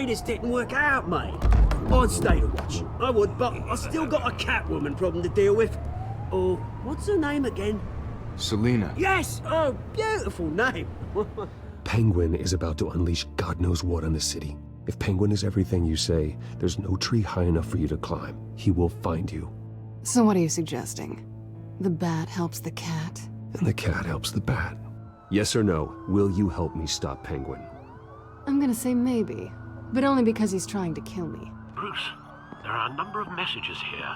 sorry this didn't work out, mate. I'd stay to watch. I would, but I still got a Catwoman problem to deal with. Oh, what's her name again? Selena. Yes! Oh, beautiful name. Penguin is about to unleash God knows what on the city. If Penguin is everything you say, there's no tree high enough for you to climb. He will find you. So what are you suggesting? The bat helps the cat? And the cat helps the bat. Yes or no, will you help me stop Penguin? I'm gonna say maybe, but only because he's trying to kill me. Bruce, there are a number of messages here,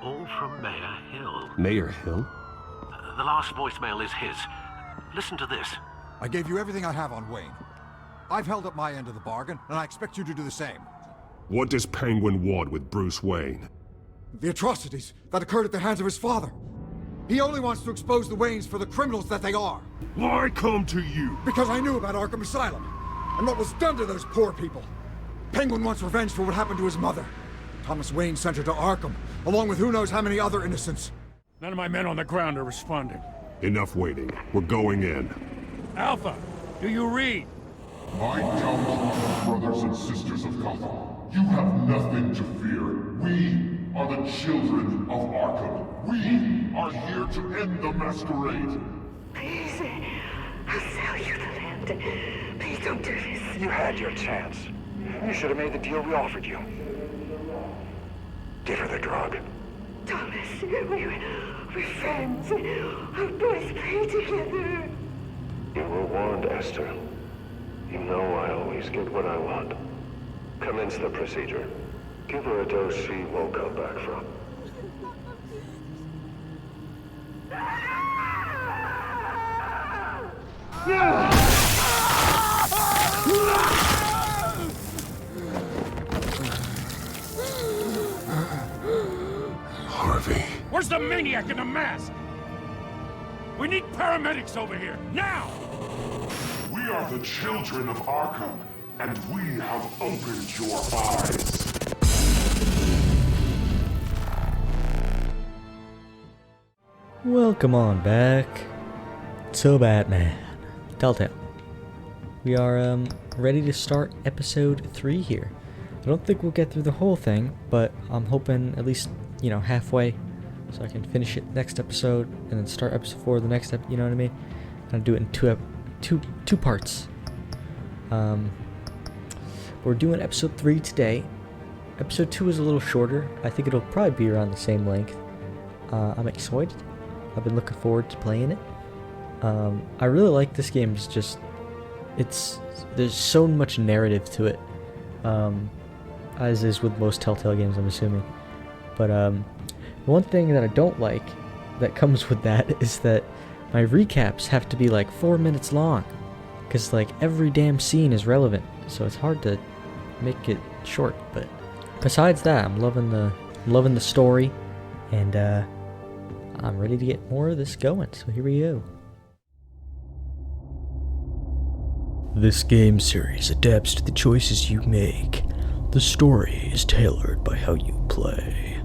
all from Mayor Hill. Mayor Hill? The last voicemail is his. Listen to this. I gave you everything I have on Wayne. I've held up my end of the bargain, and I expect you to do the same. What does Penguin want with Bruce Wayne? The atrocities that occurred at the hands of his father. He only wants to expose the Waynes for the criminals that they are. Why come to you? Because I knew about Arkham Asylum, and what was done to those poor people. Penguin wants revenge for what happened to his mother. Thomas Wayne sent her to Arkham, along with who knows how many other innocents. None of my men on the ground are responding. Enough waiting. We're going in. Alpha, do you read? My downfall, brothers and sisters of Gotham. You have nothing to fear. We are the children of Arkham. We are here to end the masquerade. Please, I'll sell you the land. Please don't do this. You had your chance. You should have made the deal we offered you. Give her the drug. Thomas, we're friends. Our boys play together. You were warned, Esther. You know I always get what I want. Commence the procedure. Give her a dose she won't come back from. Harvey. Where's the maniac in the mask? We need paramedics over here, now! We are the children of Arkham, and we have opened your eyes. Welcome on back to Batman Telltale. We are ready to start episode 3 here. I don't think we'll get through the whole thing, but I'm hoping at least, halfway, so I can finish it next episode and then start episode 4 the next you know what I mean? I'll do it in two parts. We're doing episode 3 today. Episode 2 is a little shorter. I think it'll probably be around the same length. I'm excited. I've been looking forward to playing it. I really like this game. It's just, there's so much narrative to it, as is with most Telltale games, I'm assuming. But one thing that I don't like that comes with that is that my recaps have to be like 4 minutes long, because like every damn scene is relevant, so it's hard to make it short. But besides that, I'm loving the story, and I'm ready to get more of this going, so here we go. This game series adapts to the choices you make. The story is tailored by how you play.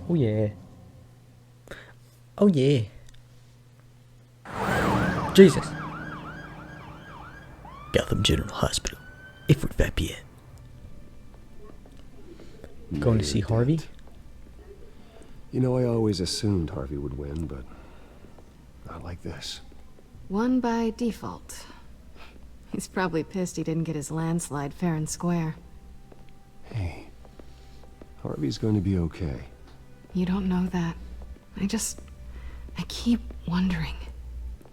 Oh yeah. Oh yeah. Jesus. Gotham General Hospital. Ifrit Vapier. Going to see Harvey? I always assumed Harvey would win, but not like this. Won by default. He's probably pissed he didn't get his landslide fair and square. Hey, Harvey's going to be okay. You don't know that. I keep wondering.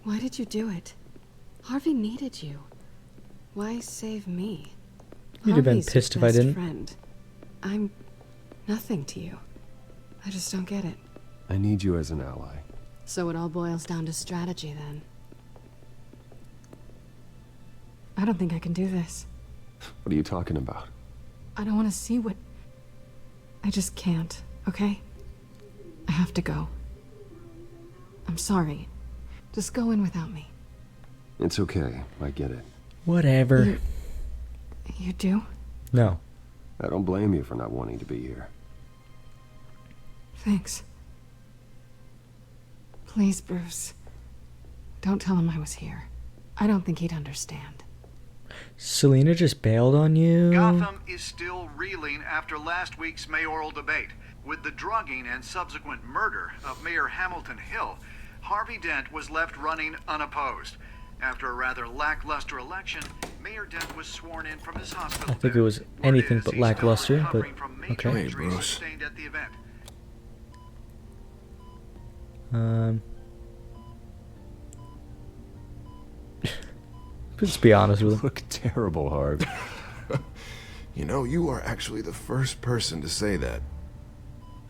Why did you do it? Harvey needed you. Why save me? You'd have been Harvey's pissed if your I didn't. best friend. I'm nothing to you. I just don't get it. I need you as an ally. So it all boils down to strategy, then. I don't think I can do this. What are you talking about? I don't want to see what... I just can't, okay? I have to go. I'm sorry. Just go in without me. It's okay. I get it. Whatever. You do? No. I don't blame you for not wanting to be here. Thanks. Please, Bruce. Don't tell him I was here. I don't think he'd understand. Selena just bailed on you? Gotham is still reeling after last week's mayoral debate. With the drugging and subsequent murder of Mayor Hamilton Hill, Harvey Dent was left running unopposed. After a rather lackluster election, Mayor Dent was sworn in from his hospital. I think it was anything but lackluster, but okay. Hey, Bruce. At the event. Let's be honest with him. Look terrible, Harv. You know, you are actually the first person to say that.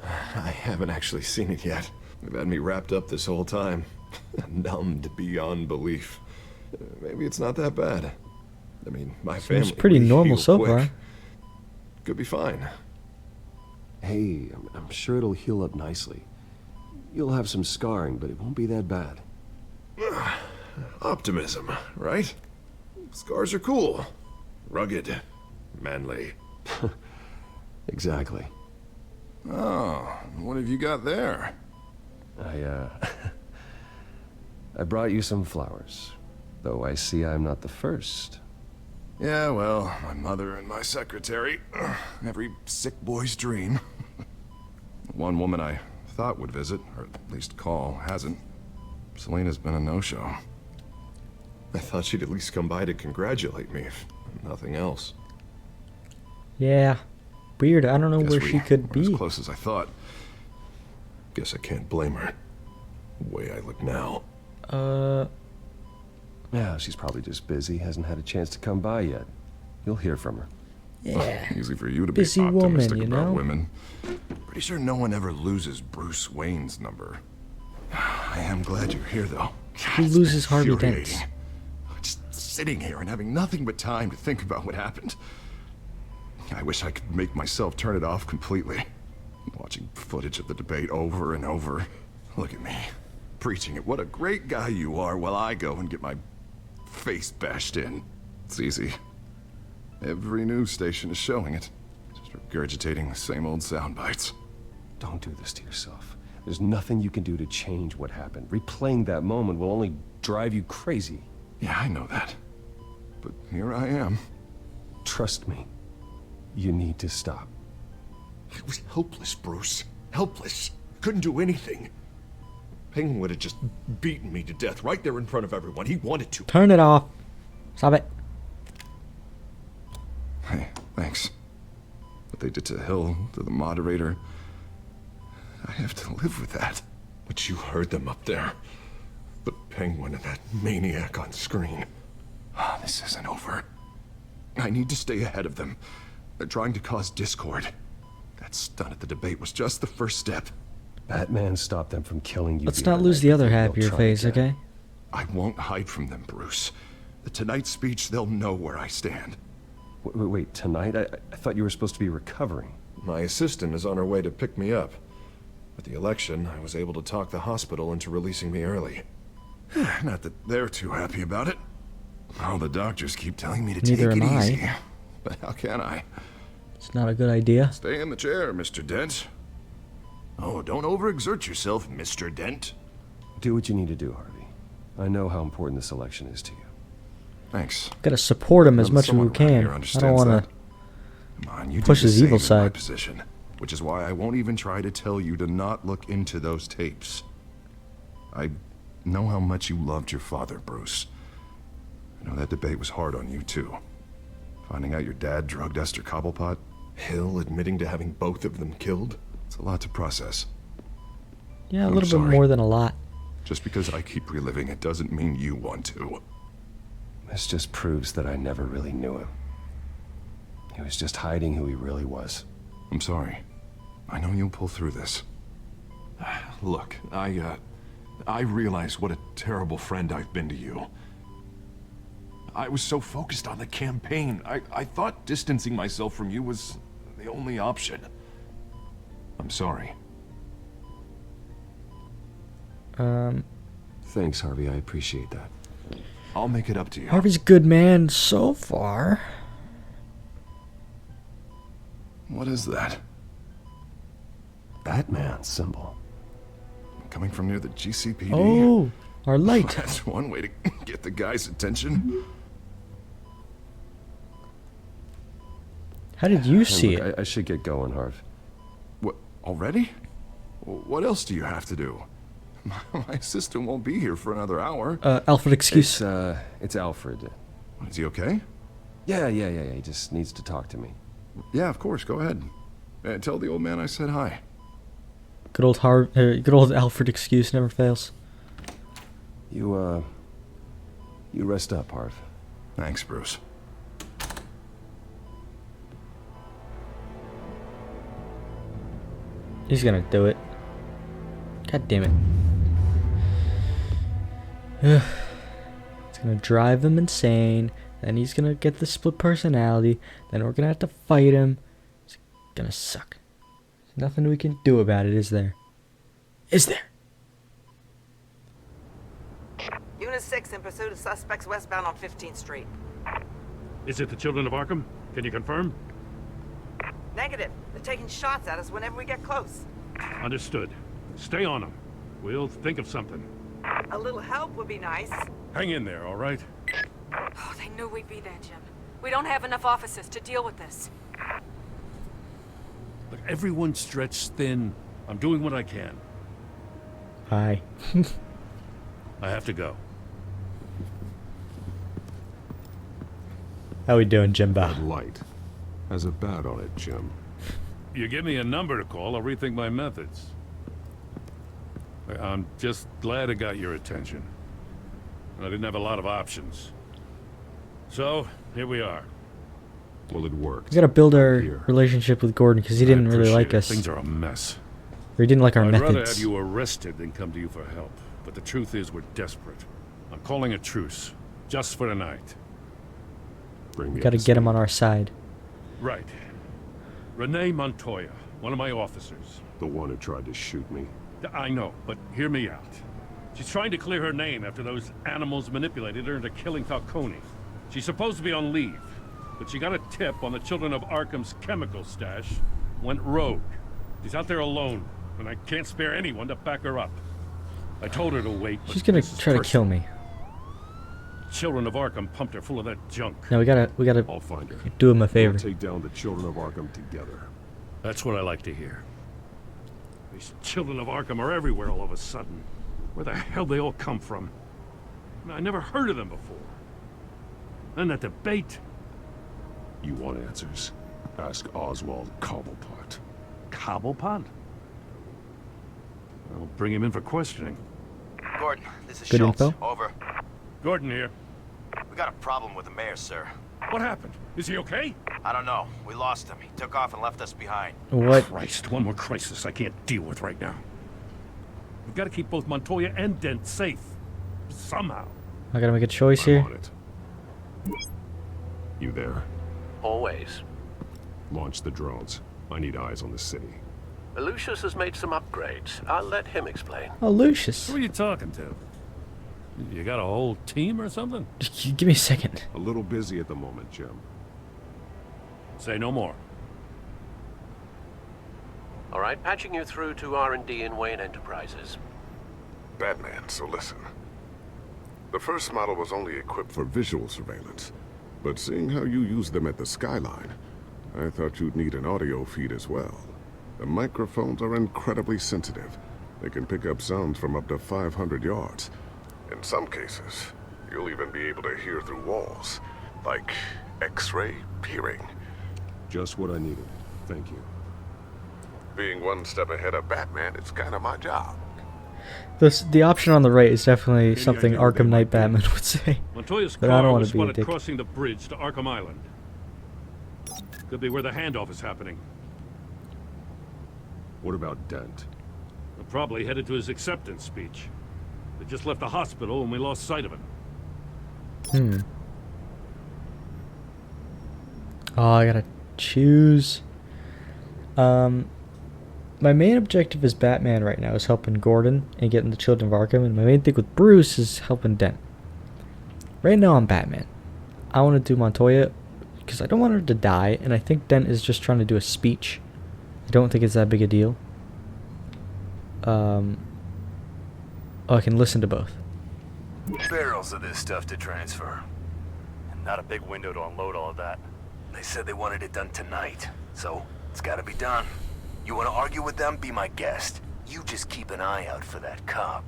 I haven't actually seen it yet. They've had me wrapped up this whole time. Numbed beyond belief. Maybe it's not that bad. I mean, my family... Seems pretty normal so far. Could be fine. Hey, I'm sure it'll heal up nicely. You'll have some scarring, but it won't be that bad. Optimism, right? Scars are cool. Rugged. Manly. Exactly. Oh, what have you got there? I brought you some flowers. Though I see I'm not the first. Yeah, well, my mother and my secretary. Every sick boy's dream. One woman I thought would visit, or at least call, hasn't. Selena's been a no-show. I thought she'd at least come by to congratulate me, if nothing else. Yeah. Weird. I don't know where she could be. As close as I thought. Guess I can't blame her. The way I look now. Yeah, she's probably just busy. Hasn't had a chance to come by yet. You'll hear from her. Yeah. Easy for you to busy be optimistic woman, you about know? women. Pretty sure no one ever loses Bruce Wayne's number. I am glad you're here, though. Who loses Harvey Dent? Just sitting here and having nothing but time to think about what happened. I wish I could make myself turn it off completely. Watching footage of the debate over and over. Look at me, preaching it. What a great guy you are, while I go and get my face bashed in. It's easy. Every news station is showing it. Just regurgitating the same old sound bites. Don't do this to yourself. There's nothing you can do to change what happened. Replaying that moment will only drive you crazy. Yeah, I know that. But here I am. Trust me. You need to stop. It was helpless, Bruce. Helpless. Couldn't do anything. Penguin would have just beaten me to death right there in front of everyone. He wanted to. Turn it off. Stop it. Hey, thanks. What they did to Hill, to the moderator, I have to live with that. But you heard them up there. The Penguin and that maniac on screen. This isn't over. I need to stay ahead of them. They're trying to cause discord. That stunt at the debate was just the first step. Batman stopped them from killing you. Let's not lose the other half of your face, okay? I won't hide from them, Bruce. The tonight speech, they'll know where I stand. Wait, tonight? I thought you were supposed to be recovering. My assistant is on her way to pick me up. With the election, I was able to talk the hospital into releasing me early. Not that they're too happy about it. All the doctors keep telling me to take it easy. But how can I? It's not a good idea. Stay in the chair, Mr. Dent. Oh, don't overexert yourself, Mr. Dent. Do what you need to do, Harvey. I know how important this election is to you. Thanks. Gotta support him as much as we can. I don't want to push his evil side. Position, which is why I won't even try to tell you to not look into those tapes. I know how much you loved your father, Bruce. I know that debate was hard on you, too. Finding out your dad drugged Esther Cobblepot, Hill admitting to having both of them killed, it's a lot to process. Yeah, a little bit more than a lot. Just because I keep reliving it doesn't mean you want to. This just proves that I never really knew him. He was just hiding who he really was. I'm sorry. I know you'll pull through this. Look, I realize what a terrible friend I've been to you. I was so focused on the campaign. I thought distancing myself from you was the only option. I'm sorry. Thanks, Harvey. I appreciate that. I'll make it up to you. Harvey's a good man so far. What is that? Batman symbol. Coming from near the GCPD? Oh, our light. That's one way to get the guy's attention. How did you see Look, it? I should get going, Harv. What, already? What else do you have to do? My assistant won't be here for another hour. Alfred, excuse. It's Alfred. Is he okay? Yeah. He just needs to talk to me. Yeah, of course. Go ahead. Tell the old man I said hi. Good old Alfred excuse never fails. You rest up, Harv. Thanks, Bruce. He's gonna do it. God damn it. It's gonna drive him insane. Then he's gonna get the split personality. Then we're gonna have to fight him. It's gonna suck. There's nothing we can do about it, is there? Is there? Unit 6 in pursuit of suspects westbound on 15th Street. Is it the Children of Arkham? Can you confirm? Negative. They're taking shots at us whenever we get close. Understood. Stay on them. We'll think of something. A little help would be nice. Hang in there, all right? Oh, they knew we'd be there, Jim. We don't have enough officers to deal with this. Look, everyone's stretched thin. I'm doing what I can. Hi. I have to go. How we doing, Jimbo? That light has a bat on it, Jim. You give me a number to call, I'll rethink my methods. I'm just glad I got your attention. I didn't have a lot of options. So, here we are. Well, it worked. We gotta build our relationship with Gordon because he didn't really like Appreciate it. us. Things are a mess. Or he didn't like our I'd rather methods. have you arrested than come to you for help. But the truth is, we're desperate. I'm calling a truce, just for tonight. We gotta get him on our side. Right. Renee Montoya, one of my officers. The one who tried to shoot me. I know, but hear me out. She's trying to clear her name after those animals manipulated her into killing Falcone. She's supposed to be on leave, but she got a tip on the Children of Arkham's chemical stash, went rogue. She's out there alone, and I can't spare anyone to back her up. I told her to wait. but She's gonna this is try to kill me. Children of Arkham pumped her full of that junk. No, we gotta I'll find her. do him a favor. We'll take down the Children of Arkham together. That's what I like to hear. These Children of Arkham are everywhere all of a sudden. Where the hell they all come from? I never heard of them before. And that debate. You want answers? Ask Oswald Cobblepot. Cobblepot? I'll bring him in for questioning. Gordon, this is Good Schultz. info. Over. Gordon here. We got a problem with the mayor, sir. What happened? Is he okay? I don't know. We lost him. He took off and left us behind. What? Christ, one more crisis I can't deal with right now. We've got to keep both Montoya and Dent safe. Somehow. I gotta make a choice here. On it. You there? Always. Launch the drones. I need eyes on the city. Lucius has made some upgrades. I'll let him explain. Oh, Lucius. Who are you talking to? You got a whole team or something? Just give me a second. A little busy at the moment, Jim. Say no more. All right, patching you through to R&D in Wayne Enterprises. Batman, so listen. The first model was only equipped for visual surveillance, but seeing how you use them at the Skyline, I thought you'd need an audio feed as well. The microphones are incredibly sensitive. They can pick up sounds from up to 500 yards. In some cases, you'll even be able to hear through walls, like X-ray peering. Just what I needed. Thank you. Being one step ahead of Batman, it's kind of my job. The option on the right is definitely something Arkham Knight Batman would say. Montoya's But I car don't want was to be a spotted dick. crossing the bridge to Arkham Island. Could be where the handoff is happening. What about Dent? We're probably headed to his acceptance speech. They just left the hospital and we lost sight of him. Oh, I gotta choose. My main objective as Batman right now is helping Gordon and getting the Children of Arkham, and my main thing with Bruce is helping Dent. Right now I'm Batman. I want to do Montoya because I don't want her to die, and I think Dent is just trying to do a speech. I don't think it's that big a deal. Oh, I can listen to both. Barrels of this stuff to transfer. And not a big window to unload all of that. They said they wanted it done tonight, so it's gotta be done. You wanna argue with them? Be my guest. You just keep an eye out for that cop.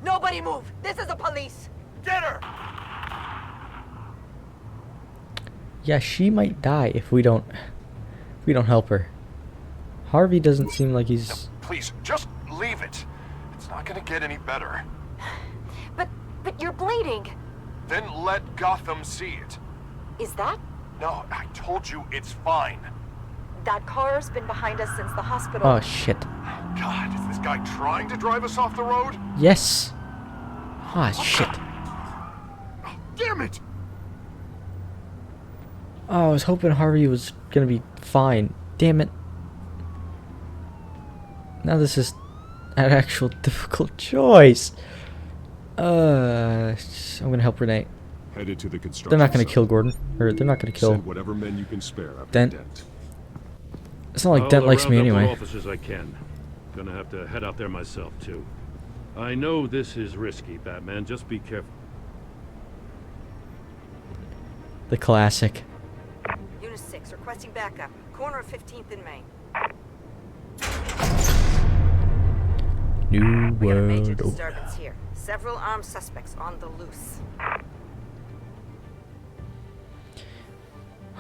Nobody move! This is the police! Get her! Yeah, she might die if we don't help her. Harvey doesn't seem like he's... Please, just leave it. It's not gonna get any better. But you're bleeding. Then let Gotham see it. Is that? No, I told you it's fine. That car's been behind us since the hospital. Oh, shit. God, is this guy trying to drive us off the road? Yes. Ah, shit. Oh, damn it! Oh, I was hoping Harvey was gonna be fine. Damn it. Now this is an actual difficult choice. I'm gonna help Renee. Headed to the construction They're not gonna site. kill Gordon. Or they're not gonna kill Send whatever men you can spare after Dent. Dent. It's not like Dent likes me I'll round up anyway. the officers I can. Gonna have to head out there myself, too. I know this is risky, Batman. Just be careful. The classic. Unit 6, requesting backup. Corner of 15th and Main. New We got a major World Order. disturbance here. Several armed suspects on the loose.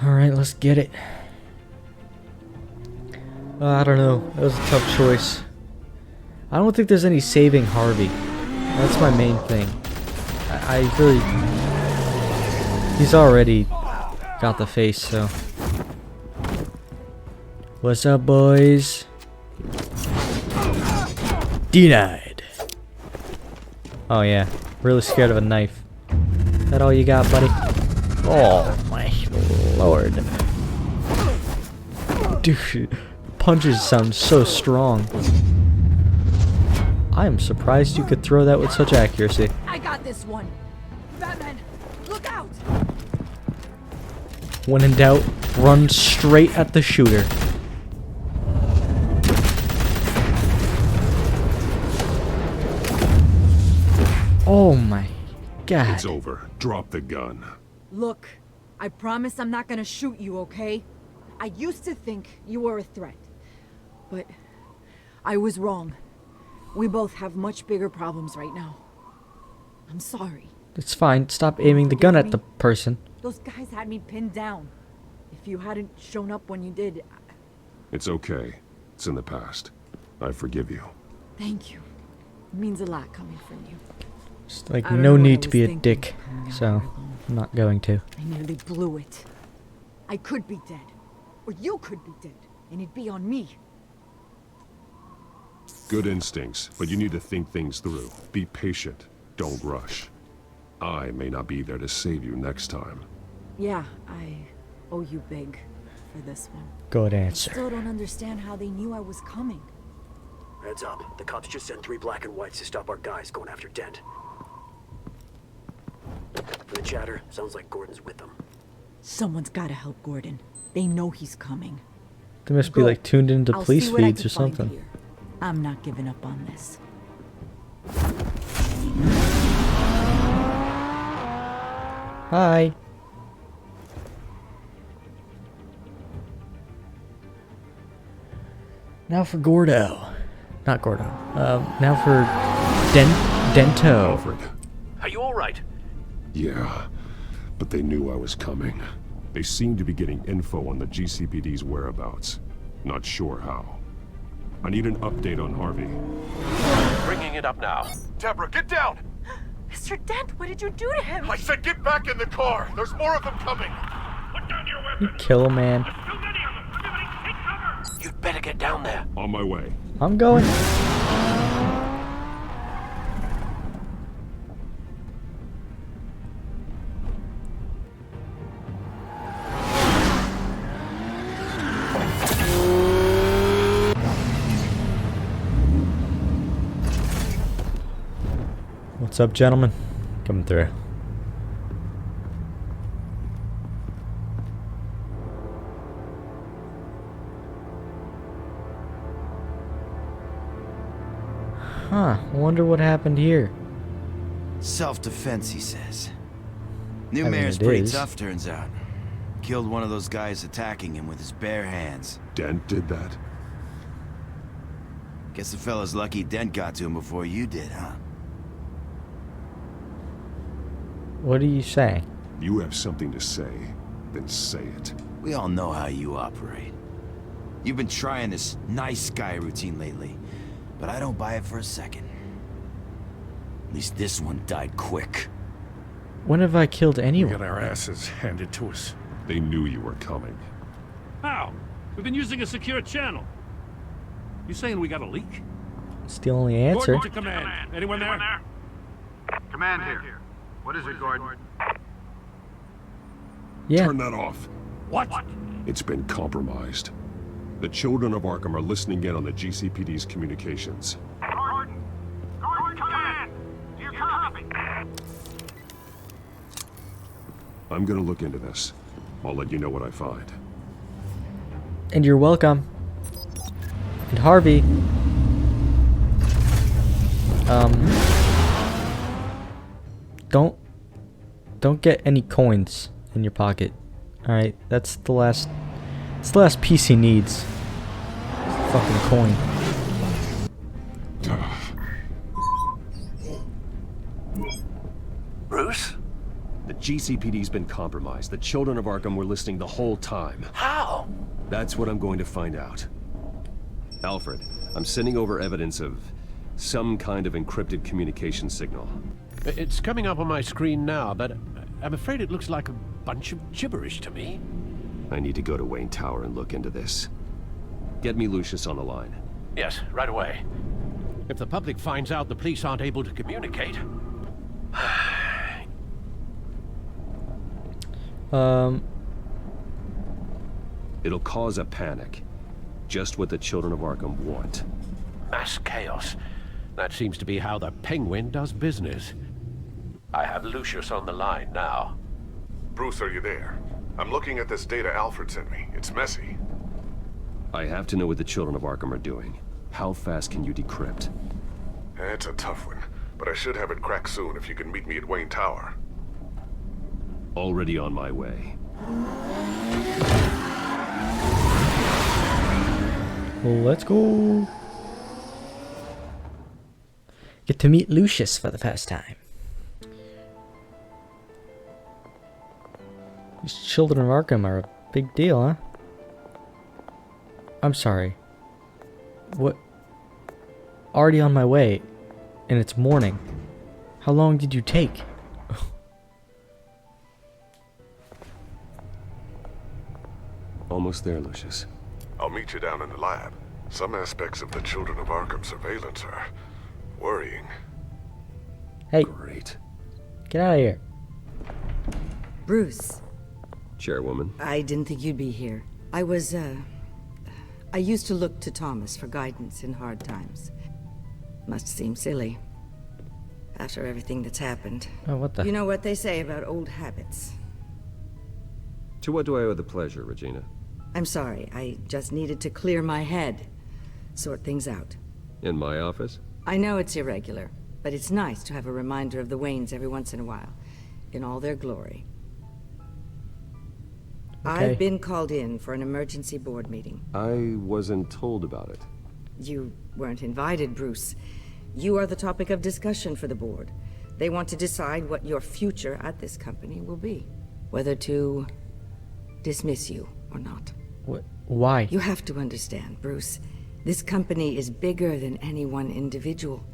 Alright, let's get it. I don't know. That was a tough choice. I don't think there's any saving Harvey. That's my main thing. I really... He's already got the face, so... What's up, boys? Denied. Oh yeah, really scared of a knife. That all you got, buddy? Oh my lord. Dude, punches sound so strong. I am surprised you could throw that with such accuracy. I got this one. Batman, look out! When in doubt, run straight at the shooter. Oh my god. It's over. Drop the gun. Look, I promise I'm not gonna shoot you, okay? I used to think you were a threat, but I was wrong. We both have much bigger problems right now. I'm sorry. It's fine. Stop aiming the gun at the person. Those guys had me pinned down. If you hadn't shown up when you did, It's okay. It's in the past. I forgive you. thank you. It means a lot coming from you. Just like I don't no know what need I to was be a thinking. dick. So, I'm not going to. I nearly blew it. I could be dead. Or you could be dead. And it'd be on me. Good instincts, but you need to think things through. Be patient. Don't rush. I may not be there to save you next time. Yeah, I owe you big for this one. Good I answer. still don't understand how they knew I was coming. Heads up. The cops just sent 3 black and whites to stop our guys going after Dent. From the chatter, sounds like Gordon's with them. Someone's gotta help Gordon. They know he's coming. They must be Go. like tuned into I'll police see what I feeds can or find something. here. I'm not giving up on this. Hi. Now for Gordo. Not Gordo. Now for Dento. Alfred. Are you all right? Yeah, but they knew I was coming. They seemed to be getting info on the GCPD's whereabouts. Not sure how. I need an update on Harvey. Bringing it up now. Deborah, get down! Mr. Dent, what did you do to him? I said get back in the car! There's more of them coming! Put down your You kill a man. Too many of them. Everybody take cover. You'd better get down there. On my way. I'm going. What's up, gentlemen? Coming through. Huh, wonder what happened here. Self-defense, he says. New I mean, mayor's it pretty is. tough, turns out. killed one of those guys attacking him with his bare hands. Dent did that? Guess the fella's lucky Dent got to him before you did, huh? What are you saying? You have something to say, then say it. We all know how you operate. You've been trying this nice guy routine lately, but I don't buy it for a second. At least this one died quick. When have I killed anyone? We got our asses handed to us. They knew you were coming. How? We've been using a secure channel. You saying we got a leak? It's the only answer. Gordon to command. Anyone there? Command here. What is it, Gordon? Yeah. Turn that off. What? It's been compromised. The children of Arkham are listening in on the GCPD's communications. Gordon! Gordon, command! Do you copy? I'm gonna look into this. I'll let you know what I find. And you're welcome. And Harvey. Don't get any coins in your pocket. Alright, that's the last piece he needs. Fucking coin. Bruce? The GCPD's been compromised. The children of Arkham were listening the whole time. How? That's what I'm going to find out. Alfred, I'm sending over evidence of some kind of encrypted communication signal. It's coming up on my screen now, but I'm afraid it looks like a bunch of gibberish to me. I need to go to Wayne Tower and look into this. Get me Lucius on the line. Yes, right away. If the public finds out the police aren't able to communicate... It'll cause a panic. Just what the children of Arkham want. Mass chaos. That seems to be how the Penguin does business. I have Lucius on the line now. Bruce, are you there? I'm looking at this data Alfred sent me. It's messy. I have to know what the children of Arkham are doing. How fast can you decrypt? It's a tough one, but I should have it cracked soon if you can meet me at Wayne Tower. Already on my way. Let's go. Get to meet Lucius for the first time. These children of Arkham are a big deal, huh? I'm sorry. What? Already on my way, and it's morning. How long did you take? Almost there, Lucius. I'll meet you down in the lab. Some aspects of the Children of Arkham surveillance are worrying. Hey. Great. Get out of here. Bruce. Chairwoman. I didn't think you'd be here. I used to look to Thomas for guidance in hard times. Must seem silly. After everything that's happened. Oh, what the? You know what they say about old habits. To what do I owe the pleasure, Regina? I'm sorry, I just needed to clear my head. Sort things out. In my office? I know it's irregular, but it's nice to have a reminder of the Waynes every once in a while. In all their glory. Okay. I've been called in for an emergency board meeting. I wasn't told about it. You weren't invited, Bruce. You are the topic of discussion for the board. They want to decide what your future at this company will be. Whether to dismiss you or not. What? Why? You have to understand, Bruce. This company is bigger than any one individual.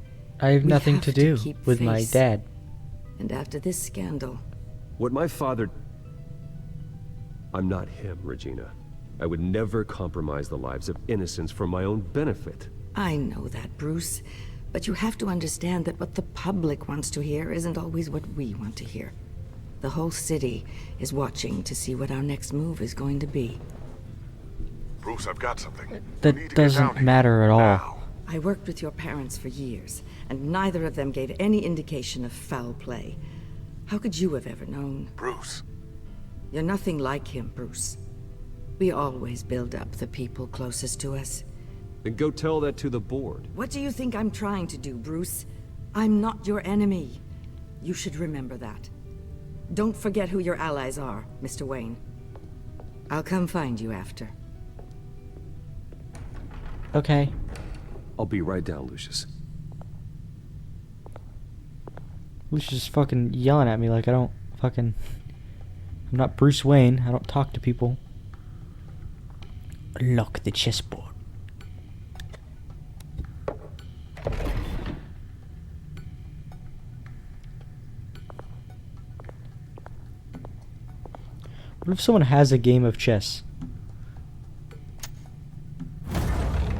I have nothing to do keep with my face. dad. And after this scandal... What my father... I'm not him, Regina. I would never compromise the lives of innocents for my own benefit. I know that, Bruce. But you have to understand that what the public wants to hear isn't always what we want to hear. The whole city is watching to see what our next move is going to be. Bruce, I've got something. That doesn't matter at all. I worked with your parents for years, and neither of them gave any indication of foul play. How could you have ever known? Bruce. You're nothing like him, Bruce. We always build up the people closest to us. Then go tell that to the board. What do you think I'm trying to do, Bruce? I'm not your enemy. You should remember that. Don't forget who your allies are, Mr. Wayne. I'll come find you after. Okay. I'll be right down, Lucius. Lucius is fucking yelling at me like I don't fucking... I'm not Bruce Wayne. I don't talk to people. Lock the chessboard. What if someone has a game of chess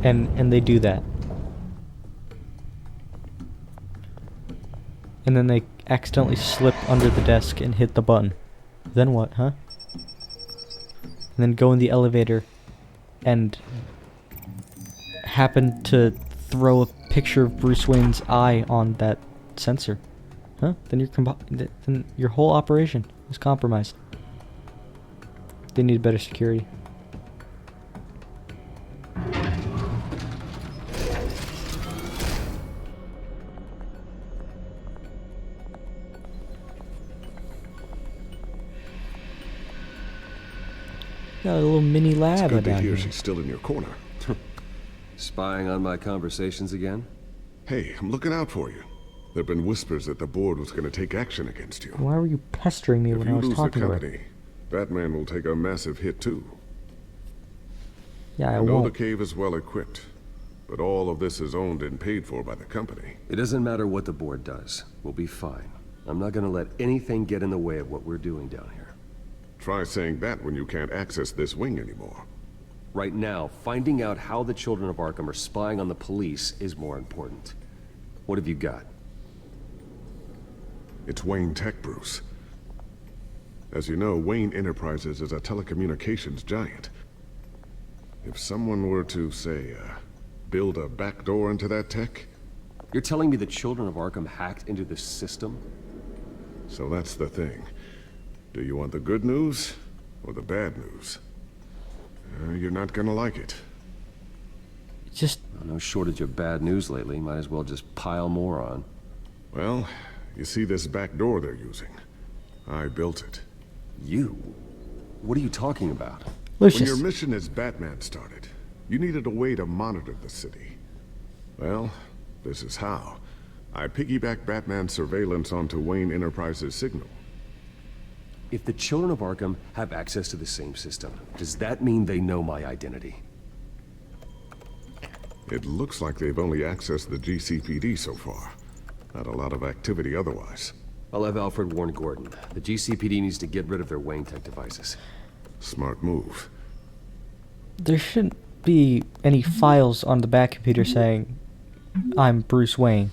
and they do that, and then they accidentally slip under the desk and hit the button? Then what, huh? And then go in the elevator and happen to throw a picture of Bruce Wayne's eye on that sensor, huh? Then then your whole operation is compromised. They need better security. Got a little mini lab. It's good to down hear here. she's still in your corner. Spying on my conversations again? Hey, I'm looking out for you. There've been whispers that the board was going to take action against you. Why were you pestering me when I was talking to to the her? company, Batman will take a massive hit too. Yeah, I know the won't. cave is well equipped, but all of this is owned and paid for by the company. It doesn't matter what the board does. We'll be fine. I'm not gonna let anything get in the way of what we're doing down here. Try saying that when you can't access this wing anymore. Right now, finding out how the children of Arkham are spying on the police is more important. What have you got? It's Wayne Tech, Bruce. As you know, Wayne Enterprises is a telecommunications giant. If someone were to, say, build a backdoor into that tech... You're telling me the children of Arkham hacked into this system? So that's the thing. Do you want the good news or the bad news? You're not gonna like it. Just... No shortage of bad news lately. Might as well just pile more on. Well, you see this back door they're using? I built it. You? What are you talking about? Lucius. When your mission as Batman started, you needed a way to monitor the city. Well, this is how. I piggybacked Batman's surveillance onto Wayne Enterprises' signal. If the children of Arkham have access to the same system, does that mean they know my identity? It looks like they've only accessed the GCPD so far. Not a lot of activity otherwise. I'll have Alfred warn Gordon. The GCPD needs to get rid of their Wayne Tech devices. Smart move. There shouldn't be any files on the back computer saying, I'm Bruce Wayne.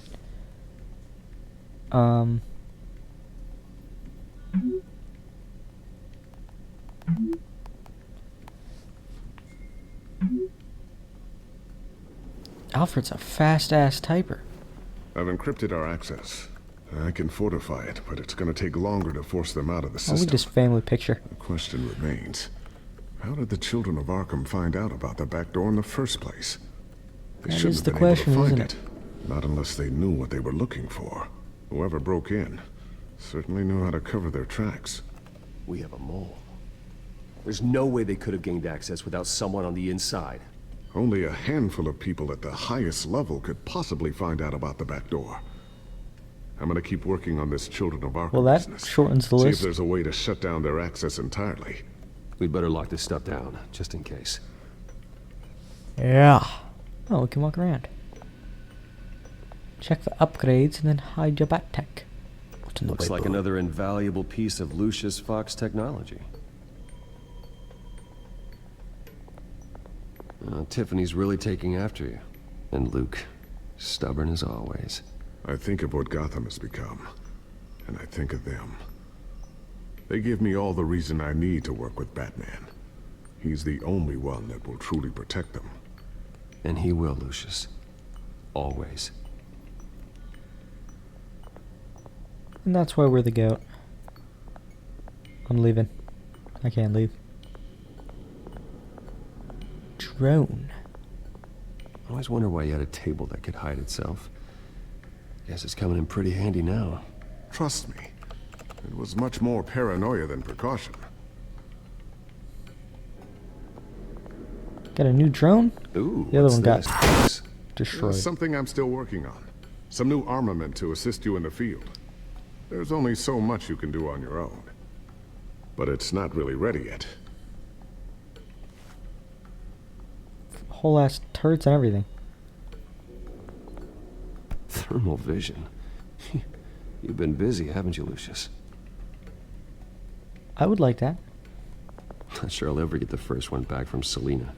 Alfred's a fast-ass typer. I've encrypted our access. I can fortify it, but it's gonna take longer to force them out of the Oh, system. look at this family picture. The question remains, how did the children of Arkham find out about the back door in the first place? They That shouldn't is have the been able to question, find isn't it. Not unless they knew what they were looking for. Whoever broke in certainly knew how to cover their tracks. We have a mole. There's no way they could have gained access without someone on the inside. Only a handful of people at the highest level could possibly find out about the back door. I'm gonna keep working on this Children of Arkham Well, that business. shortens the See list. if there's a way to shut down their access entirely. We'd better lock this stuff down, just in case. Yeah. Oh, we can walk around. Check for upgrades and then hide your bat tech. What's in the Looks way, like bro? another invaluable piece of Lucius Fox technology. Tiffany's really taking after you. And Luke, stubborn as always. I think of what Gotham has become, and I think of them. They give me all the reason I need to work with Batman. He's the only one that will truly protect them. And he will, Lucius. Always. And that's why we're the goat. I'm leaving. I can't leave. Drone. I always wonder why you had a table that could hide itself. Guess it's coming in pretty handy now. Trust me, it was much more paranoia than precaution. Got a new drone? Ooh, the other what's one got this? destroyed. Something I'm still working on. Some new armament to assist you in the field. There's only so much you can do on your own. But it's not really ready yet. Whole ass turrets and everything. Thermal vision. You've been busy, haven't you, Lucius? I would like that. Not sure I'll ever get the first one back from Selena.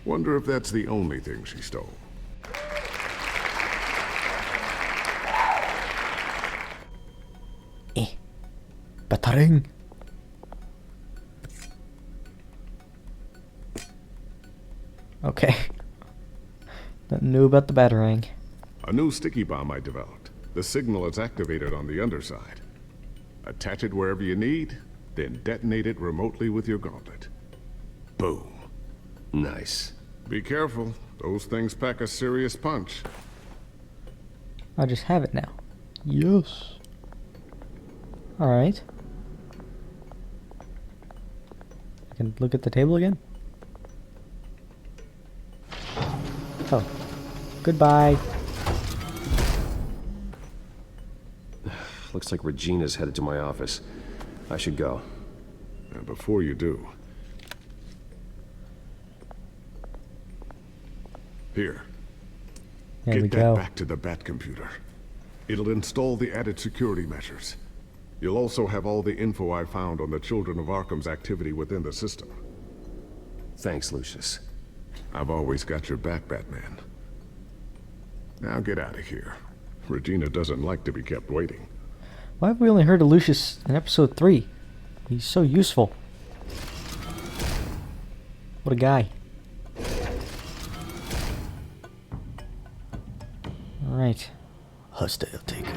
Wonder if that's the only thing she stole. Batarang. Okay. Nothing new about the Batarang. A new sticky bomb I developed. The signal is activated on the underside. Attach it wherever you need, then detonate it remotely with your gauntlet. Boom. Nice. Be careful. Those things pack a serious punch. I just have it now. Yes. Alright. I can look at the table again. Oh. Goodbye. Looks like Regina's headed to my office. I should go. And before you do... Here. There we Get that go. back to the Bat computer. It'll install the added security measures. You'll also have all the info I found on the Children of Arkham's activity within the system. Thanks, Lucius. I've always got your back, Batman. Now get out of here. Regina doesn't like to be kept waiting. Why have we only heard of Lucius in episode 3? He's so useful. What a guy. Alright. Hostile takeover.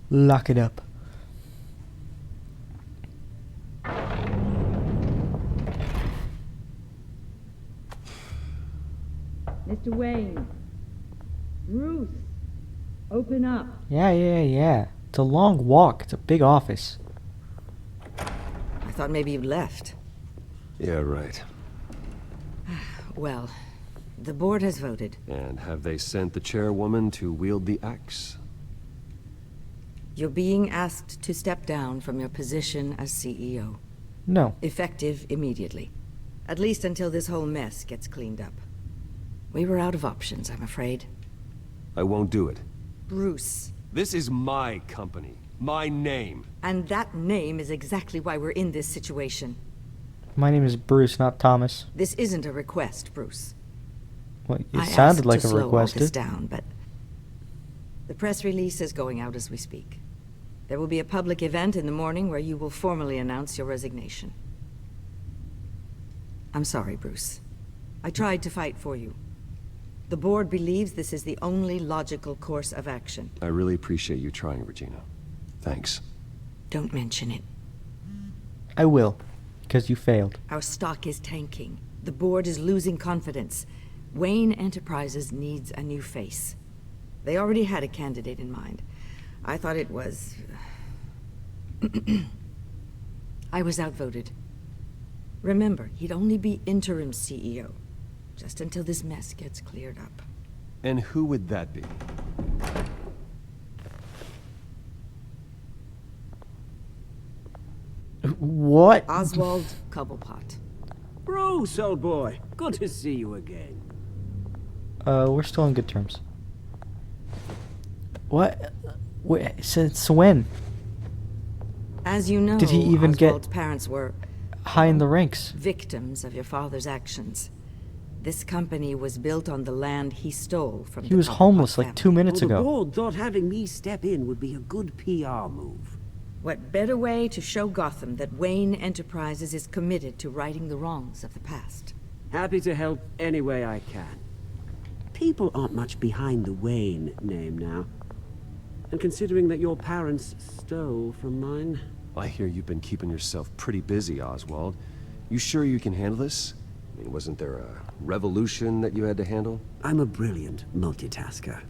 Lock it up. Mr. Wayne. Bruce. Open up. Yeah. It's a long walk. It's a big office. I thought maybe you left. Yeah, right. Well, the board has voted. And have they sent the chairwoman to wield the axe? You're being asked to step down from your position as CEO. No. Effective immediately. At least until this whole mess gets cleaned up. We were out of options, I'm afraid. I won't do it. Bruce. This is my company. My name. And that name is exactly why we're in this situation. My name is Bruce, not Thomas. This isn't a request, Bruce. Well, it I sounded asked like to a slow request. all this down, but the press release is going out as we speak. There will be a public event in the morning where you will formally announce your resignation. I'm sorry, Bruce. I tried to fight for you. The board believes this is the only logical course of action. I really appreciate you trying, Regina. Thanks. Don't mention it. I will, because you failed. Our stock is tanking. The board is losing confidence. Wayne Enterprises needs a new face. They already had a candidate in mind. I thought it was... I was outvoted. Remember, he'd only be interim CEO. Just until this mess gets cleared up. And who would that be? What? Oswald Cobblepot. Bruce, old boy. Good to see you again. We're still on good terms. What? Wait, since when? As you know, Did he even Oswald's get parents were high in the ranks? Victims of your father's actions. This company was built on the land he stole from He the was Cobblepot homeless like family. 2 minutes Well, the ago. board thought having me step in would be a good PR move. What better way to show Gotham that Wayne Enterprises is committed to righting the wrongs of the past? Happy to help any way I can. People aren't much behind the Wayne name now. And considering that your parents stole from mine... I hear you've been keeping yourself pretty busy, Oswald. You sure you can handle this? I mean, wasn't there a revolution that you had to handle? I'm a brilliant multitasker.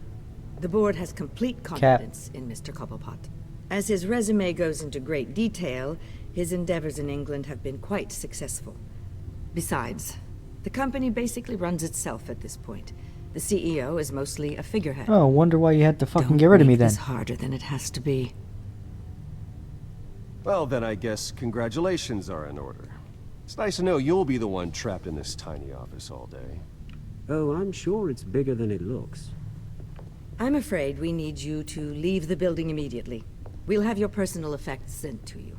The board has complete confidence in Mr. Cobblepot. As his resume goes into great detail, his endeavors in England have been quite successful. Besides, the company basically runs itself at this point. The CEO is mostly a figurehead. Oh, wonder why you had to fucking get rid of me then. It's harder than it has to be. Well, then I guess congratulations are in order. It's nice to know you'll be the one trapped in this tiny office all day. Oh, I'm sure it's bigger than it looks. I'm afraid we need you to leave the building immediately. We'll have your personal effects sent to you.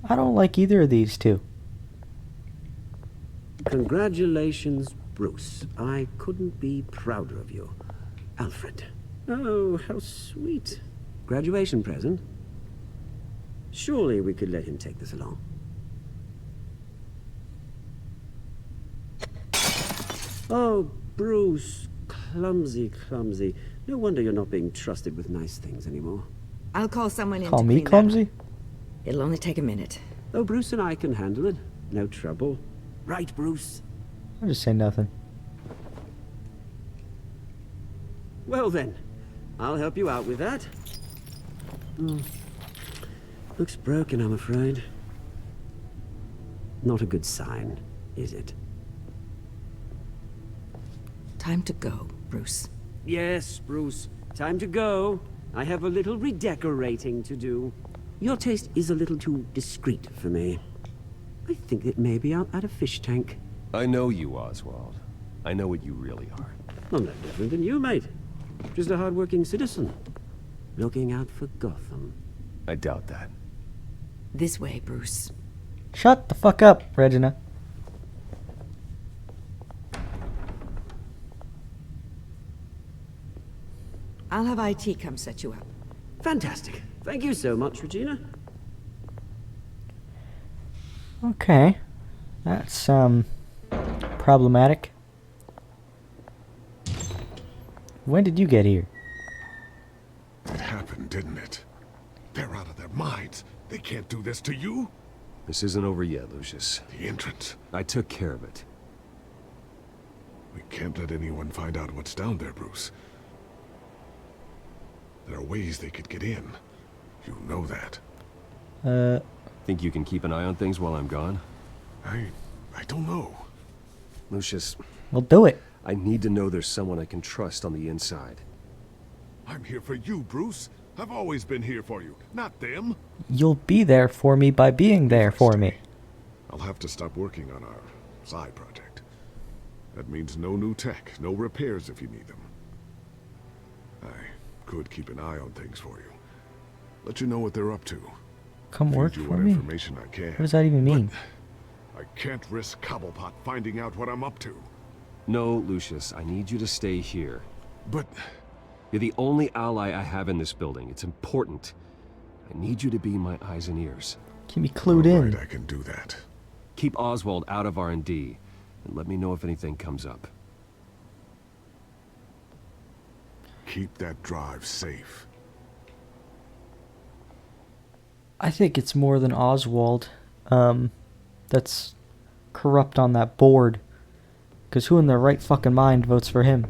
I don't like either of these two. Congratulations, Bruce. I couldn't be prouder of you. Alfred. Oh, how sweet. Graduation present? Surely we could let him take this along. Oh, Bruce. Clumsy, clumsy. No wonder you're not being trusted with nice things anymore. I'll call someone in Call to me clean that clumsy? up. It'll only take a minute. Oh, Bruce and I can handle it. No trouble. Right, Bruce? I'll just say nothing. Well then, I'll help you out with that. Looks broken, I'm afraid. Not a good sign, is it? Time to go, Bruce. Yes, Bruce. Time to go. I have a little redecorating to do. Your taste is a little too discreet for me. I think that maybe I'll add a fish tank. I know you, Oswald. I know what you really are. I'm no different than you, mate. Just a hard-working citizen. Looking out for Gotham. I doubt that. This way, Bruce. Shut the fuck up, Regina. I'll have IT come set you up. Fantastic. Thank you so much, Regina. Okay. That's, problematic. When did you get here? It happened, didn't it? They're out of their minds. They can't do this to you. This isn't over yet, Lucius. The entrance. I took care of it. We can't let anyone find out what's down there, Bruce. There are ways they could get in. You know that. Think you can keep an eye on things while I'm gone? I don't know. Lucius. Well, do it. I need to know there's someone I can trust on the inside. I'm here for you, Bruce. I've always been here for you, not them. You'll be there for me by being there for me. I'll have to stop working on our side project. That means no new tech, no repairs if you need them. I could keep an eye on things for you. Let you know what they're up to. Come work Feed you for what me? information I can. What does that even mean? But I can't risk Cobblepot finding out what I'm up to. No, Lucius, I need you to stay here. But... You're the only ally I have in this building. It's important. I need you to be my eyes and ears. Keep me clued in. I can do that. Keep Oswald out of R&D, and let me know if anything comes up. Keep that drive safe. I think it's more than Oswald that's corrupt on that board. Because who in their right fucking mind votes for him?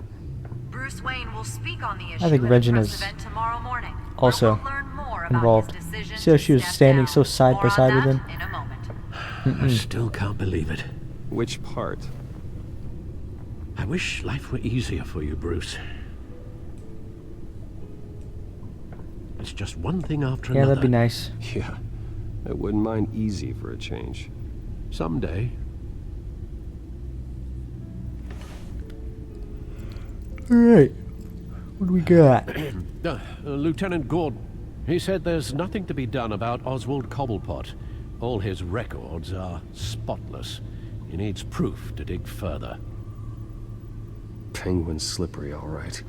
Bruce Wayne will speak on the issue I think at a Regina's press event tomorrow morning, also where we'll learn more about involved. his decision See how to she was step standing down. so side More by on side with that him? in a moment. I still can't believe it. Which part? I wish life were easier for you, Bruce. It's just one thing after Yeah, another. that'd be nice. Yeah, I wouldn't mind easy for a change. Someday. Alright. What do we got? Lieutenant Gordon. He said there's nothing to be done about Oswald Cobblepot. All his records are spotless. He needs proof to dig further. Penguin's slippery, all right.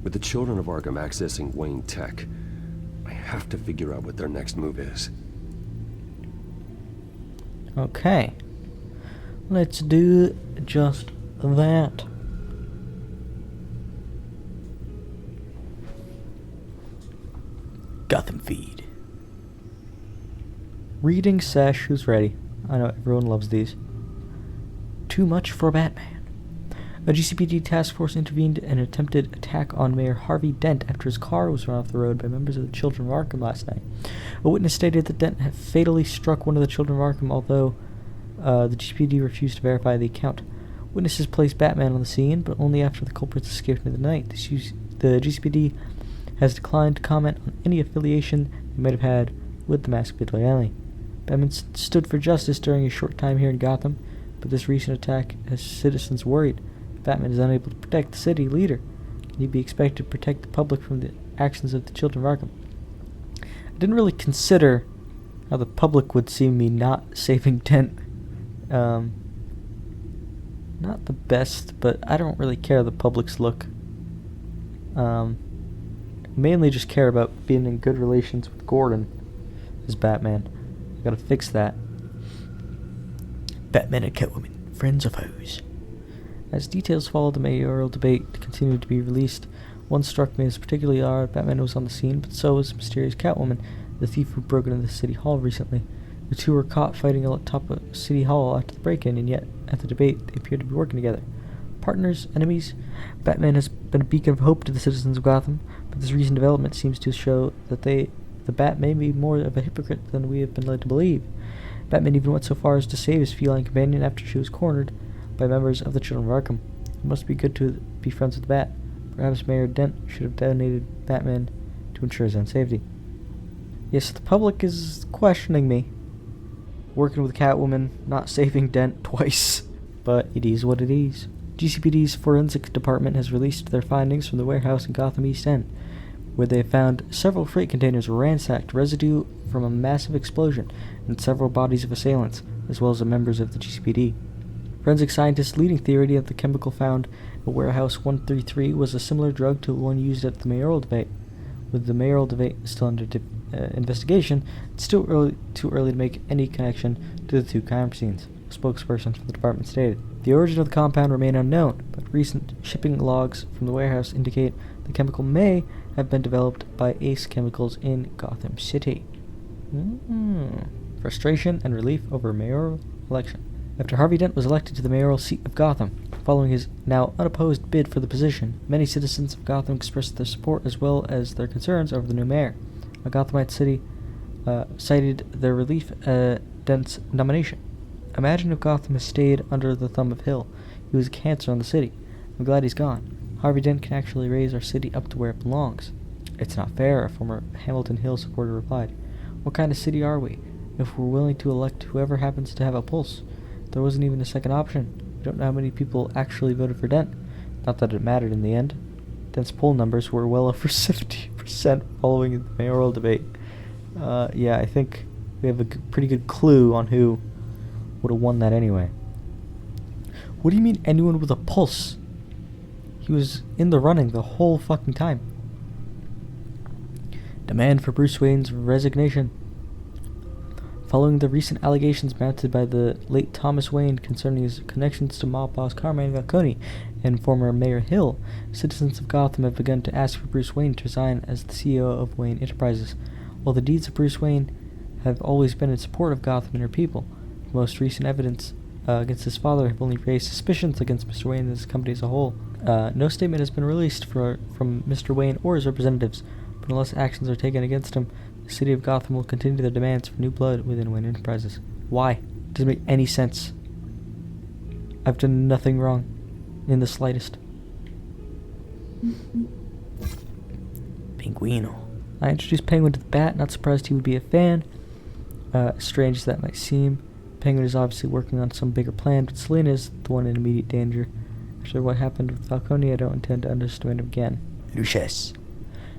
With the children of Arkham accessing Wayne Tech, I have to figure out what their next move is. Okay. Let's do just that. Gotham feed. Reading sesh, who's ready? I know everyone loves these. Too much for Batman. A GCPD task force intervened in an attempted attack on Mayor Harvey Dent after his car was run off the road by members of the Children of Arkham last night. A witness stated that Dent had fatally struck one of the Children of Arkham, although the GCPD refused to verify the account. Witnesses placed Batman on the scene, but only after the culprits escaped into the night. The GCPD has declined to comment on any affiliation they might have had with the masked vigilante. Batman stood for justice during his short time here in Gotham, but this recent attack has citizens worried. Batman is unable to protect the city leader. Can he be expected to protect the public from the actions of the Children of Arkham? I didn't really consider how the public would see me not saving Dent. Not the best, but I don't really care the public's look. Mainly just care about being in good relations with Gordon as Batman. I gotta fix that. Batman and Catwoman, friends or foes? As details follow the mayoral debate continue to be released, one struck me as particularly odd. Batman was on the scene, but so was mysterious Catwoman, the thief who broke into the City Hall recently. The two were caught fighting at the top of City Hall after the break-in, and yet, at the debate, they appeared to be working together. Partners? Enemies? Batman has been a beacon of hope to the citizens of Gotham, but this recent development seems to show that the Bat may be more of a hypocrite than we have been led to believe. Batman even went so far as to save his feline companion after she was cornered by members of the Children of Arkham. It must be good to be friends with the Bat. Perhaps Mayor Dent should have donated Batman to ensure his own safety. Yes, the public is questioning me. Working with Catwoman, not saving Dent twice. But it is what it is. GCPD's forensic department has released their findings from the warehouse in Gotham East End, where they found several freight containers ransacked, residue from a massive explosion, and several bodies of assailants, as well as the members of the GCPD. Forensic scientists' leading theory that the chemical found at Warehouse 133 was a similar drug to the one used at the mayoral debate. With the mayoral debate still under investigation, it's still too early to make any connection to the two crime scenes, a spokesperson for the department stated. The origin of the compound remain unknown, but recent shipping logs from the warehouse indicate the chemical may have been developed by Ace Chemicals in Gotham City. Frustration and relief over mayoral election. After Harvey Dent was elected to the mayoral seat of Gotham, following his now unopposed bid for the position, many citizens of Gotham expressed their support as well as their concerns over the new mayor. A Gothamite city cited their relief at Dent's nomination. Imagine if Gotham had stayed under the thumb of Hill. He was a cancer on the city. I'm glad he's gone. Harvey Dent can actually raise our city up to where it belongs. It's not fair, a former Hamilton Hill supporter replied. What kind of city are we, if we're willing to elect whoever happens to have a pulse? There wasn't even a second option. We don't know how many people actually voted for Dent. Not that it mattered in the end. Dent's poll numbers were well over 70% following the mayoral debate. Yeah, I think we have a pretty good clue on who would have won that anyway. What do you mean anyone with a pulse? He was in the running the whole fucking time. Demand for Bruce Wayne's resignation. Following the recent allegations mounted by the late Thomas Wayne concerning his connections to mob boss Carmine Falcone and former Mayor Hill, citizens of Gotham have begun to ask for Bruce Wayne to resign as the CEO of Wayne Enterprises. While the deeds of Bruce Wayne have always been in support of Gotham and her people, the most recent evidence against his father have only raised suspicions against Mr. Wayne and his company as a whole. No statement has been released from Mr. Wayne or his representatives, but unless actions are taken against him, the city of Gotham will continue their demands for new blood within Wayne Enterprises. Why? Doesn't make any sense. I've done nothing wrong, in the slightest. Penguino. I introduced Penguin to the Bat, not surprised he would be a fan. Strange as that might seem, Penguin is obviously working on some bigger plan, but Selina is the one in immediate danger. After what happened with Falcone, I don't intend to underestimate him again. Lucius.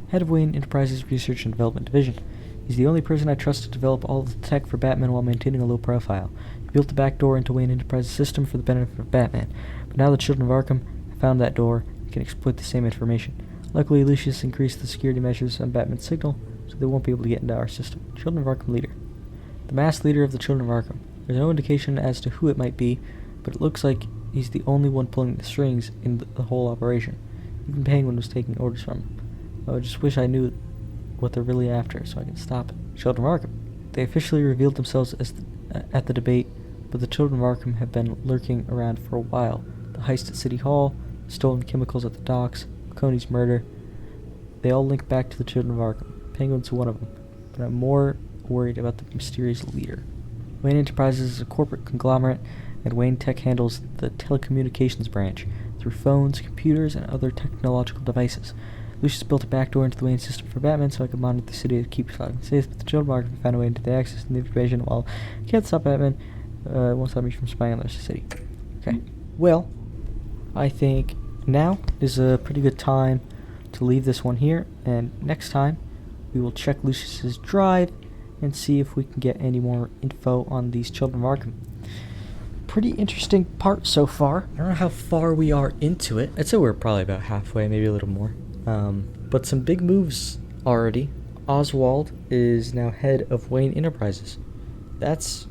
Head of Wayne Enterprises Research and Development Division. He's the only person I trust to develop all of the tech for Batman while maintaining a low profile. He built the back door into Wayne Enterprises' system for the benefit of Batman, but now the Children of Arkham have found that door and can exploit the same information. Luckily, Lucius increased the security measures on Batman's signal, so they won't be able to get into our system. Children of Arkham leader. The masked leader of the Children of Arkham. There's no indication as to who it might be, but it looks like he's the only one pulling the strings in the whole operation. Even Penguin was taking orders from him. I just wish I knew what they're really after so I can stop it. Children of Arkham. They officially revealed themselves at the debate, but the Children of Arkham have been lurking around for a while. The heist at City Hall, stolen chemicals at the docks, Coney's murder, they all link back to the Children of Arkham. Penguin's one of them, but I'm more worried about the mysterious leader. Wayne Enterprises is a corporate conglomerate, and Wayne Tech handles the telecommunications branch through phones, computers, and other technological devices. Lucius built a backdoor into the Wayne system for Batman so I could monitor the city to keep it safe, but the Children of Arkham found a way into the access and the information while I can't stop Batman. Won't stop me from spying on the rest of the city. Okay. Well, I think now is a pretty good time to leave this one here, and next time we will check Lucius's drive and see if we can get any more info on these Children of Arkham. Pretty interesting part so far. I don't know how far we are into it. I'd say we're probably about halfway, maybe a little more. But some big moves already. Oswald is now head of Wayne Enterprises. That's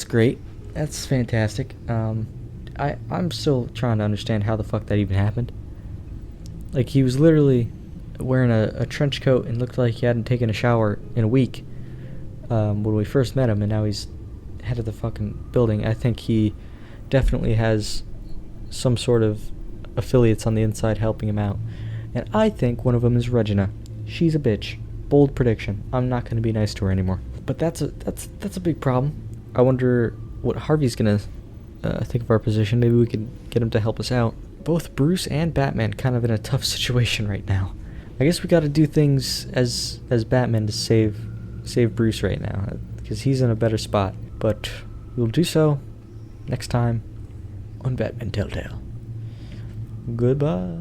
great. That's fantastic. I'm still trying to understand how the fuck that even happened. Like, he was literally wearing a trench coat and looked like he hadn't taken a shower in a week when we first met him, and now he's head of the fucking building. I think he definitely has some sort of affiliates on the inside helping him out. And I think one of them is Regina. She's a bitch. Bold prediction. I'm not going to be nice to her anymore. But that's a big problem. I wonder what Harvey's going to think of our position. Maybe we can get him to help us out. Both Bruce and Batman kind of in a tough situation right now. I guess we got to do things as Batman to save Bruce right now, because he's in a better spot. But we'll do so next time on Batman Telltale. Goodbye.